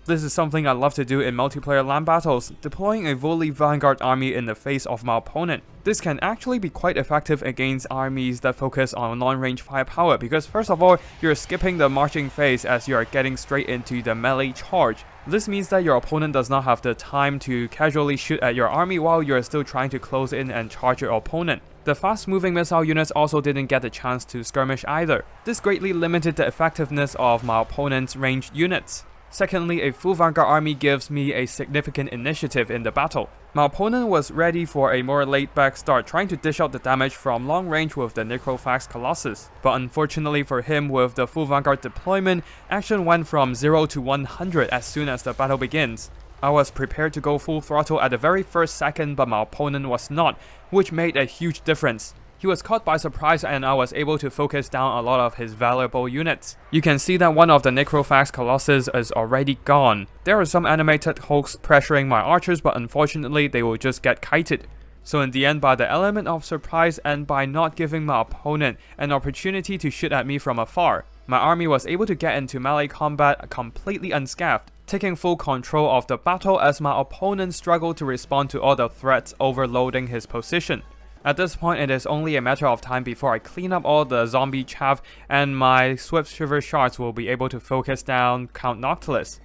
This is something I love to do in multiplayer LAN battles, deploying a fully Vanguard army in the face of my opponent. This can actually be quite effective against armies that focus on long-range firepower because first of all, you're skipping the marching phase as you are getting straight into the melee charge. This means that your opponent does not have the time to casually shoot at your army while you're still trying to close in and charge your opponent. The fast-moving missile units also didn't get the chance to skirmish either. This greatly limited the effectiveness of my opponent's ranged units. Secondly, a full Vanguard army gives me a significant initiative in the battle. My opponent was ready for a more laid-back start, trying to dish out the damage from long range with the Necrophax Colossus. But unfortunately for him, with the full Vanguard deployment, action went from 0 to 100 as soon as the battle begins. I was prepared to go full throttle at the very first second, but my opponent was not, which made a huge difference. He was caught by surprise and I was able to focus down a lot of his valuable units. You can see that one of the Necrophax Colossus is already gone. There are some animated hulks pressuring my archers, but unfortunately they will just get kited. So in the end, by the element of surprise and by not giving my opponent an opportunity to shoot at me from afar, my army was able to get into melee combat completely unscathed, taking full control of the battle as my opponent struggled to respond to all the threats overloading his position. At this point, it is only a matter of time before I clean up all the zombie chaff and my Swift Shiver shards will be able to focus down Count Noctilus.